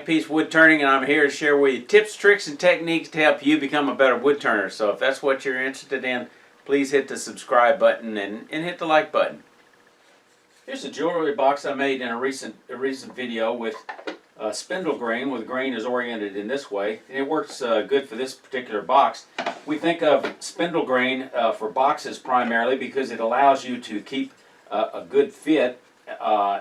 Piece Woodturning, and I'm here to share with you tips, tricks, and techniques to help you become a better woodturner. So if that's what you're interested in, please hit the subscribe button and hit the like button. Here's a jewelry box I made in a recent video with spindle grain, where the grain is oriented in this way. And it works good for this particular box. We think of spindle grain for boxes primarily because it allows you to keep a good fit.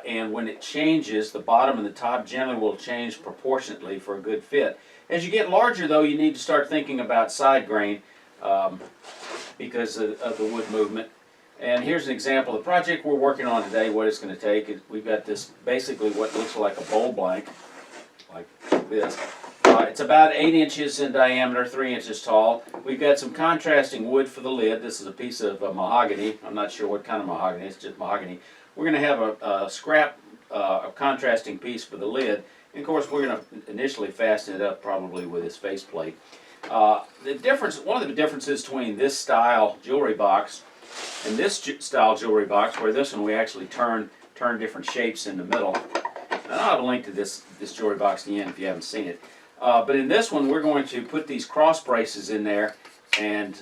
And when it changes, the bottom and the top generally will change proportionately for a good fit. As you get larger, though, you need to start thinking about side grain because of the wood movement. And here's an example of the project we're working on today, what it's going to take. We've got this, basically what looks like a bowl blank, like this. It's about 8 inches in diameter, 3 inches tall. We've got some contrasting wood for the lid. This is a piece of mahogany. I'm not sure what kind of mahogany, it's just mahogany. We're going to have a scrap, a contrasting piece for the lid. And of course, we're going to initially fasten it up probably with this faceplate. The difference, one of the differences between this style jewelry box and this style jewelry box, where this one we actually turn different shapes in the middle. And I'll have a link to this jewelry box at the end if you haven't seen it. But in this one, we're going to put these cross braces in there and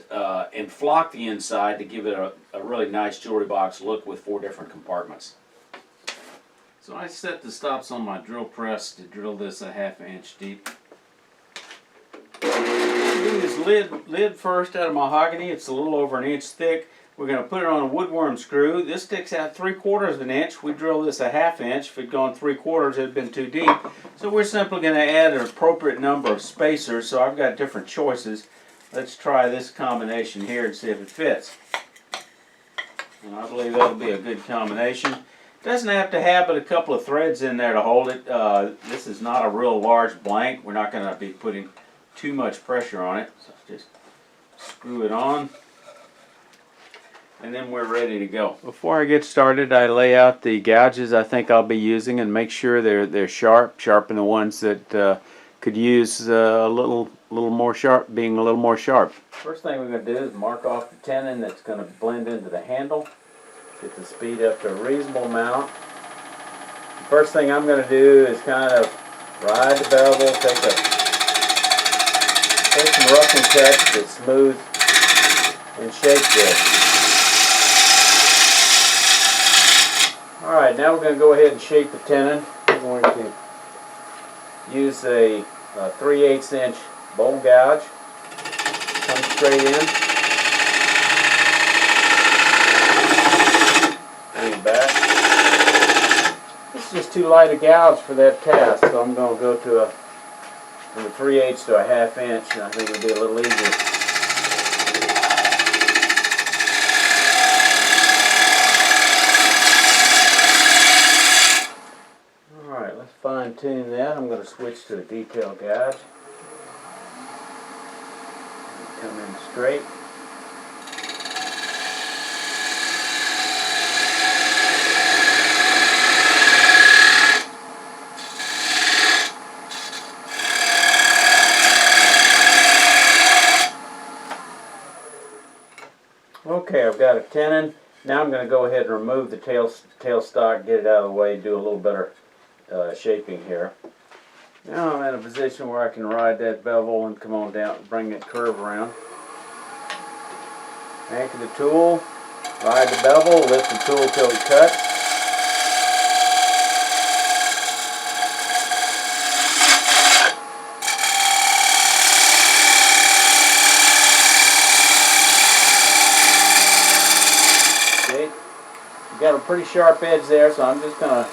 flock the inside to give it a really nice jewelry box look with 4 different compartments. So I set the stops on my drill press to drill this a 1/2 inch deep. Do this lid first out of mahogany. It's a little over 1 inch thick. We're going to put it on a woodworm screw. This sticks out 3/4 inch. We drill this a 1/2 inch. If it had gone 3/4, it had been too deep. So we're simply going to add an appropriate number of spacers. So I've got different choices. Let's try this combination here and see if it fits. And I believe that'll be a good combination. It doesn't have to have but a couple of threads in there to hold it. This is not a real large blank. We're not going to be putting too much pressure on it. So just screw it on. And then we're ready to go. Before I get started, I lay out the gouges I think I'll be using and make sure they're sharpen the ones that could use a little more sharp, being a little more sharp. First thing we're going to do is mark off the tenon that's going to blend into the handle. Get the speed up to a reasonable amount. The first thing I'm going to do is kind of ride the bevel, take some roughing cuts to smooth and shape this. Alright, now we're going to go ahead and shape the tenon. We're going to use a 3/8 inch bowl gouge. Come straight in. Bring it back. This is just too light a gouge for that task, so I'm going to go to from a 3/8 to a 1/2 inch, and I think it'll be a little easier. Fine tune that. I'm going to switch to a detail gouge. Come in straight. Okay, I've got a tenon. Now I'm going to go ahead and remove the tailstock, get it out of the way, do a little better shaping here. Now I'm in a position where I can ride that bevel and come on down, bring that curve around. Anchor the tool, ride the bevel, lift the tool till it cuts. Okay, you got a pretty sharp edge there, so I'm just going to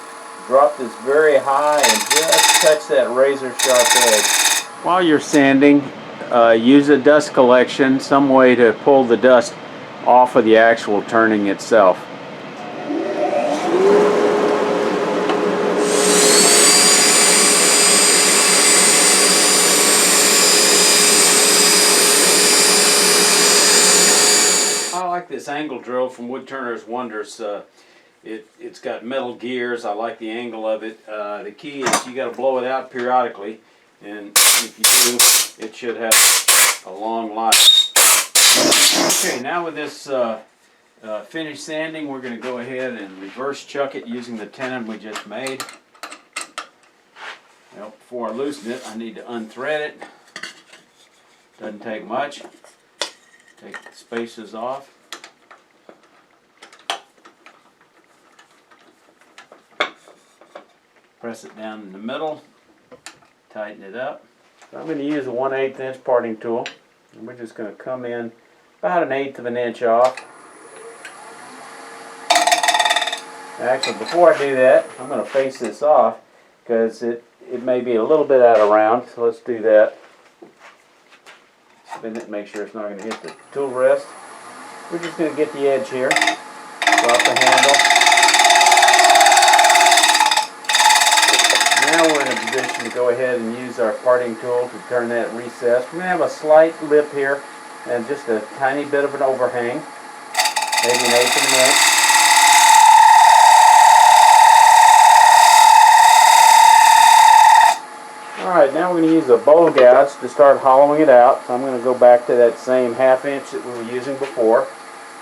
drop this very high and just touch that razor sharp edge. While you're sanding, use a dust collection, some way to pull the dust off of the actual turning itself. I like this angle drill from Woodturner's Wonders. It's got metal gears. I like the angle of it. The key is you got to blow it out periodically, and if you do, it should have a long life. Okay, now with this finished sanding, we're going to go ahead and reverse chuck it using the tenon we just made. Well, before I loosen it, I need to unthread it. Doesn't take much. Take the spaces off. Press it down in the middle. Tighten it up. So I'm going to use a 1/8 inch parting tool. And we're just going to come in about 1/8 of an inch off. Actually, before I do that, I'm going to face this off because it may be a little bit out of round. So let's do that. Spin it, make sure it's not going to hit the tool rest. We're just going to get the edge here. Drop the handle. Now we're in a position to go ahead and use our parting tool to turn that recess. We're going to have a slight lip here and just a tiny bit of an overhang, maybe 1/8 of an inch. Alright, now we're going to use a bowl gouge to start hollowing it out. So I'm going to go back to that same 1/2 inch that we were using before.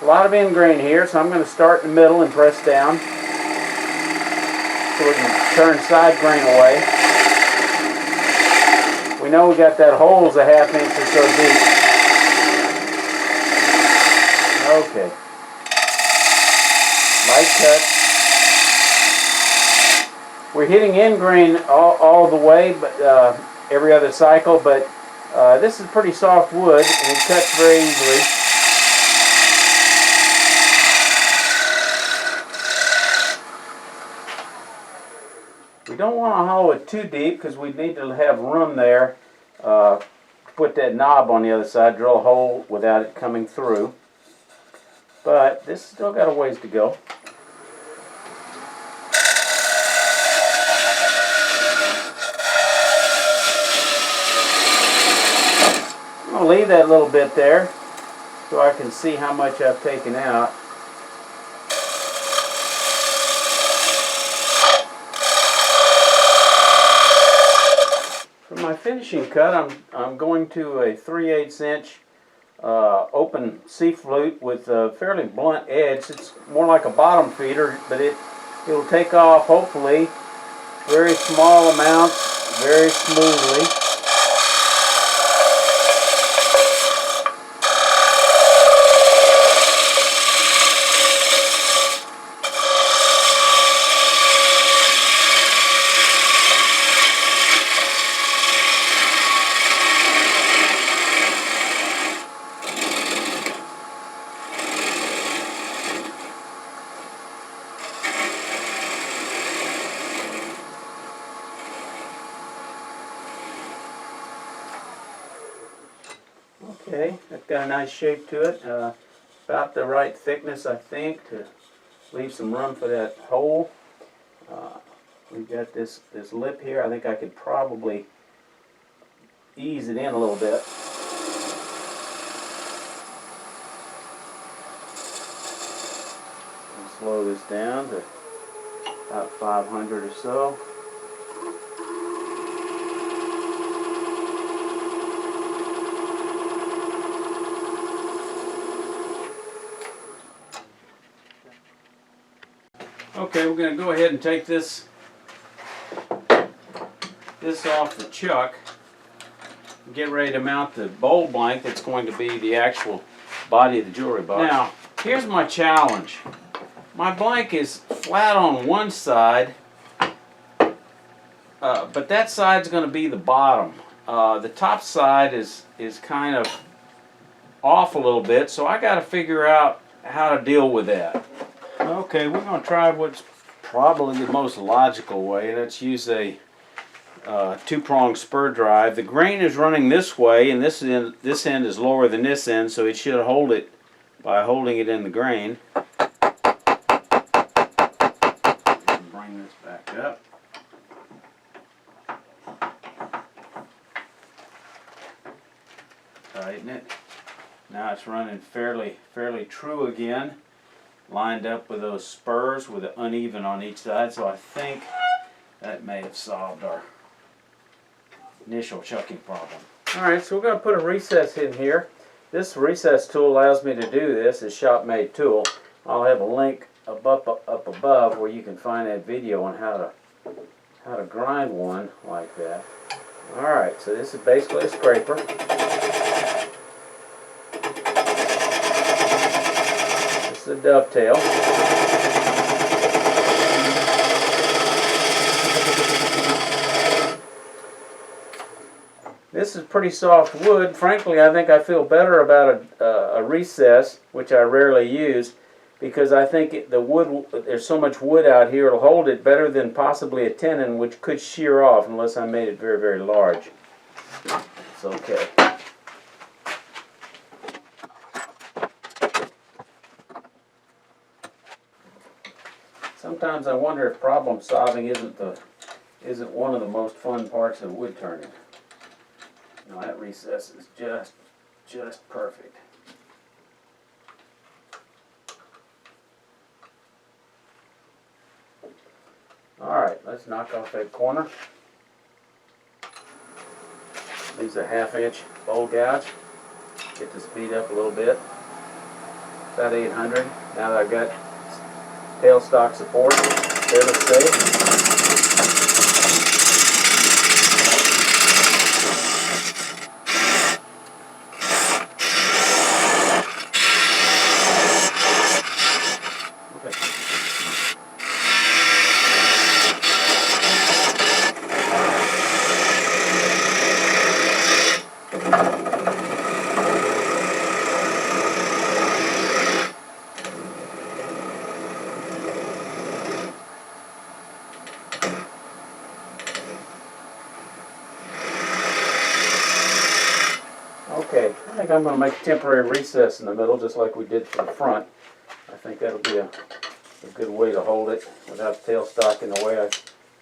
A lot of end grain here, so I'm going to start in the middle and press down so we can turn side grain away. We know we got that hole's a 1/2 inch or so deep. Okay. Light cut. We're hitting end grain all the way, but every other cycle, but this is pretty soft wood and it cuts very easily. We don't want to hollow it too deep because we need to have room there to put that knob on the other side, drill a hole without it coming through. But this still got a ways to go. I'll leave that little bit there so I can see how much I've taken out. For my finishing cut, I'm going to a 3/8 inch open C-flute with a fairly blunt edge. It's more like a bottom feeder, but it'll take off hopefully very small amounts, very smoothly. Okay, that's got a nice shape to it. About the right thickness, I think, to leave some room for that hole. We've got this lip here. I think I could probably ease it in a little bit. And slow this down to about 500 or so. Okay, we're going to go ahead and take this off the chuck and get ready to mount the bowl blank that's going to be the actual body of the jewelry box. Now, here's my challenge. My blank is flat on one side, but that side's going to be the bottom. The top side is kind of off a little bit, so I got to figure out how to deal with that. Okay, we're going to try what's probably the most logical way. Let's use a two-pronged spur drive. The grain is running this way, and this end is lower than this end, so it should hold it by holding it in the grain. Bring this back up. Tighten it. Now it's running fairly true again. Lined up with those spurs with it uneven on each side, so I think that may have solved our initial chucking problem. Alright, so we're going to put a recess in here. This recess tool allows me to do this. It's a shop-made tool. I'll have a link up above where you can find that video on how how to grind one like that. Alright, so this is basically a scraper. This is a dovetail. This is pretty soft wood. Frankly, I think I feel better about a recess, which I rarely use, because I think the wood, there's so much wood out here, it'll hold it better than possibly a tenon, which could shear off unless I made it very, very large. It's okay. Sometimes I wonder if problem solving isn't one of the most fun parts of wood turning. Now that recess is just perfect. Alright, let's knock off that corner. Use a 1/2 inch bowl gouge. Get the speed up a little bit. About 800. Now that I've got tailstock support, there to stay. Okay, I think I'm going to make a temporary recess in the middle, just like we did for the front. I think that'll be a good way to hold it without the tailstock in the way. I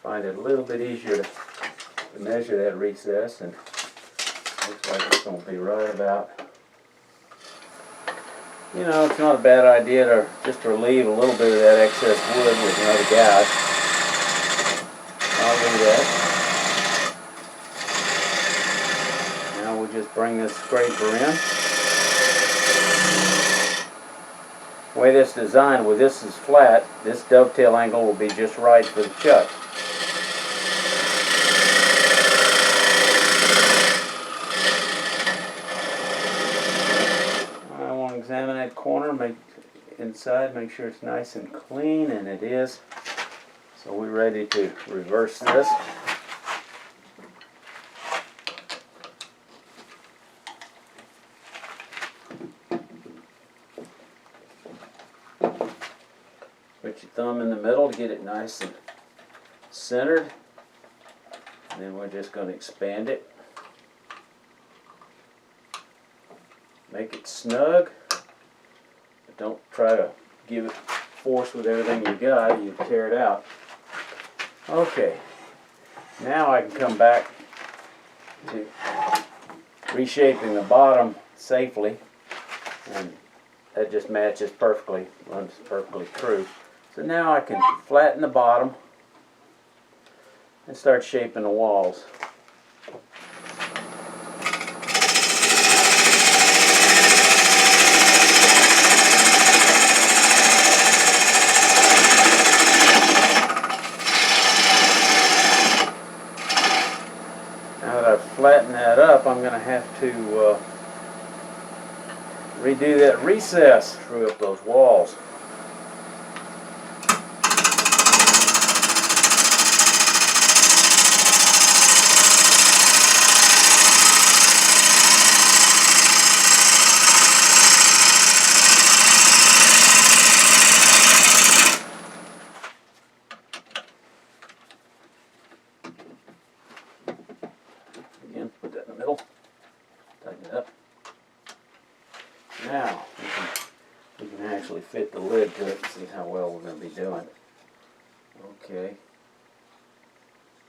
find it a little bit easier to measure that recess, and looks like it's going to be right about. You know, it's not a bad idea to just relieve a little bit of that excess wood with another gouge. I'll do that. Now we'll just bring this scraper in. The way this is designed, where this is flat, this dovetail angle will be just right for the chuck. I want to examine that corner, make inside, make sure it's nice and clean, and it is. So we're ready to reverse this. Put your thumb in the middle to get it nice and centered. And then we're just going to expand it. Make it snug. But don't try to give it force with everything you got. You tear it out. Okay. Now I can come back to reshaping the bottom safely. And that just matches perfectly, runs perfectly true. So now I can flatten the bottom and start shaping the walls. Now that I've flattened that up, I'm going to have to redo that recess through up those walls. Again, put that in the middle, tighten it up. Now, we can actually fit the lid to it and see how well we're going to be doing. Okay.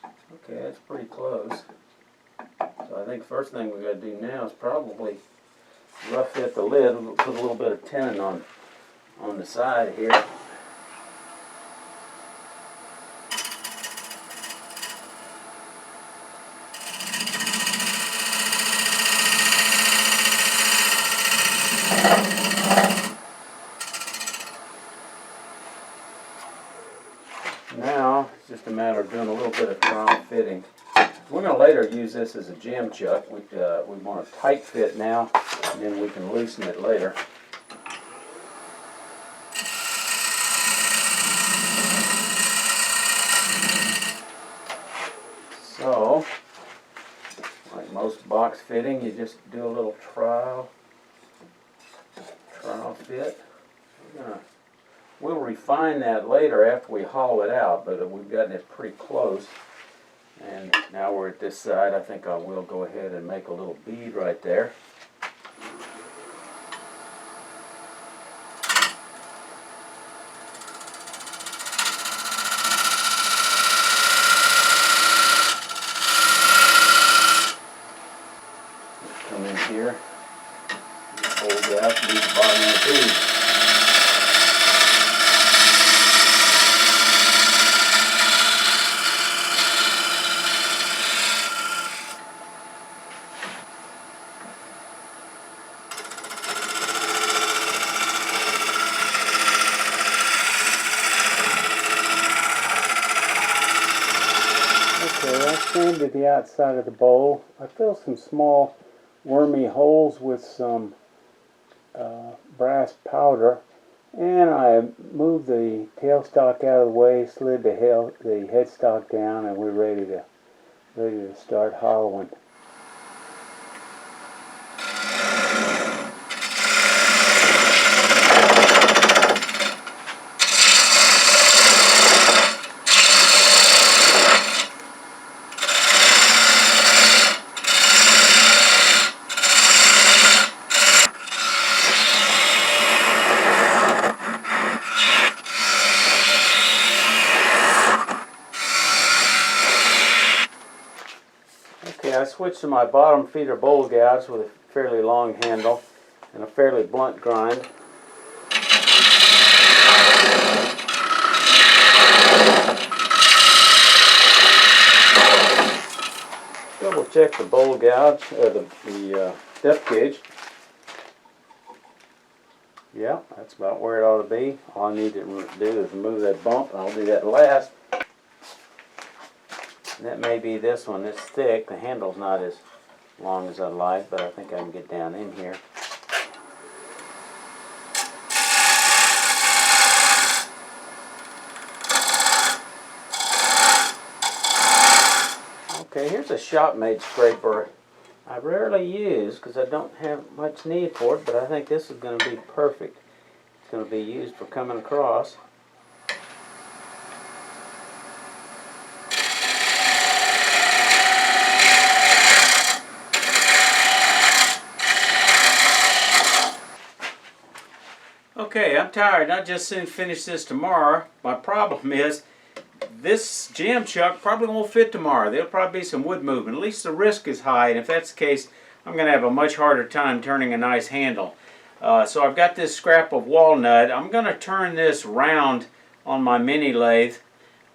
Okay, that's pretty close. So I think the first thing we got to do now is probably rough fit the lid. We'll put a little bit of tenon on the side here. Now, it's just a matter of doing a little bit of fitting. We're going to later use this as a jam chuck. We want a tight fit now, and then we can loosen it later. So, like most box fitting, you just do a little trial fit. We'll refine that later after we hollow it out, but we've gotten it pretty close. And now we're at this side. I think I will go ahead and make a little bead right there. Come in here, hold that to the bottom of the bead. Okay, I sanded the outside of the bowl. I filled some small wormy holes with some brass powder, and I moved the tailstock out of the way, slid the headstock down, and we're ready to start hollowing. Okay, I switched to my bottom feeder bowl gouge with a fairly long handle and a fairly blunt grind. Double check the bowl gouge, the depth gauge. Yeah, that's about where it ought to be. All I need to do is remove that bump, and I'll do that last. And that may be this one. It's thick. The handle's not as long as I'd like, but I think I can get down in here. Okay, here's a shop-made scraper I rarely use because I don't have much need for it, but I think this is going to be perfect. It's going to be used for coming across. Okay, I'm tired. I just soon finish this tomorrow. My problem is this jam chuck probably won't fit tomorrow. There'll probably be some wood movement. At least the risk is high, and if that's the case, I'm going to have a much harder time turning a nice handle. So I've got this scrap of walnut. I'm going to turn this round on my mini lathe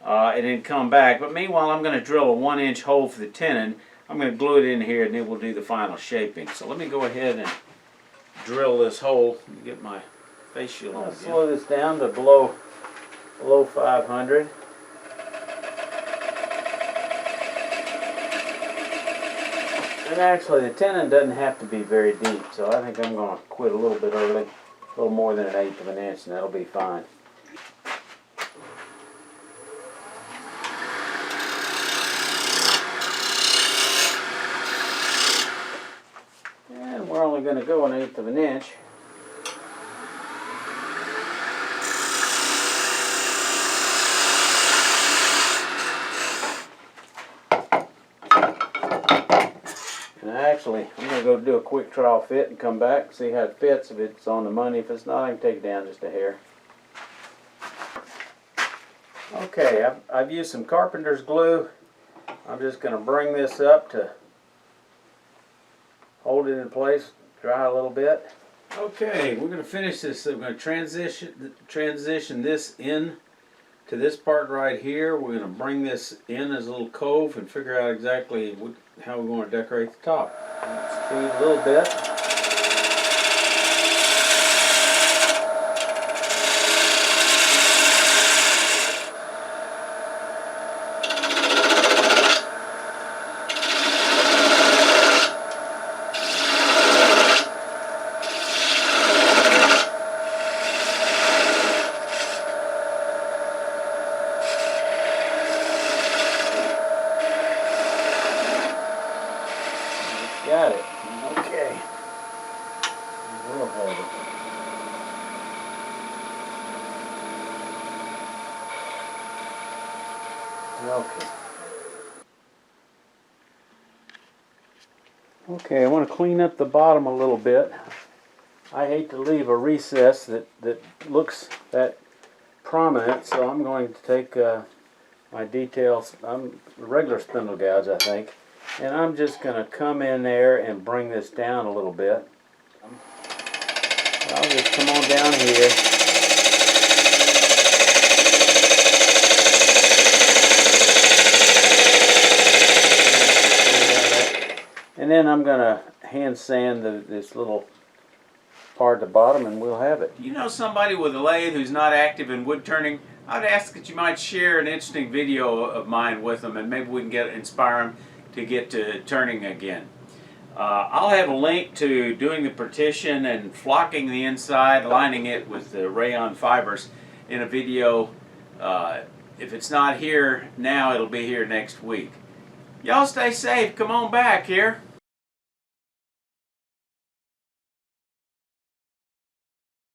and then come back. But meanwhile, I'm going to drill a 1-inch hole for the tenon. I'm going to glue it in here, and then we'll do the final shaping. So let me go ahead and drill this hole and get my face shield on. Slow this down to below 500. And actually the tenon doesn't have to be very deep, so I think I'm going to quit a little bit early, a little more than 1/8 of an inch, and that'll be fine. And we're only going to go 1/8 of an inch. Actually, I'm going to go do a quick trial fit and come back and see how it fits. If it's on the money, if it's not, I can take it down just a hair. Okay, I've used some carpenter's glue. I'm just going to bring this up to hold it in place, dry a little bit. Okay, we're going to finish this. So we're going to transition this in to this part right here. We're going to bring this in as a little cove and figure out exactly how we want to decorate the top. Speed a little bit. Okay. Okay, I want to clean up the bottom a little bit. I hate to leave a recess that looks that prominent, so I'm going to take my details, regular spindle gouge, I think, and I'm just going to come in there and bring this down a little bit. I'll just come on down here. And then I'm going to hand sand this little part at the bottom, and we'll have it. You know somebody with a lathe who's not active in wood turning? I'd ask that you might share an interesting video of mine with them, and maybe we can inspire them to get to turning again. I'll have a link to doing the partition and flocking the inside, lining it with the rayon fibers in a video. If it's not here now, it'll be here next week. Y'all stay safe. Come on back here.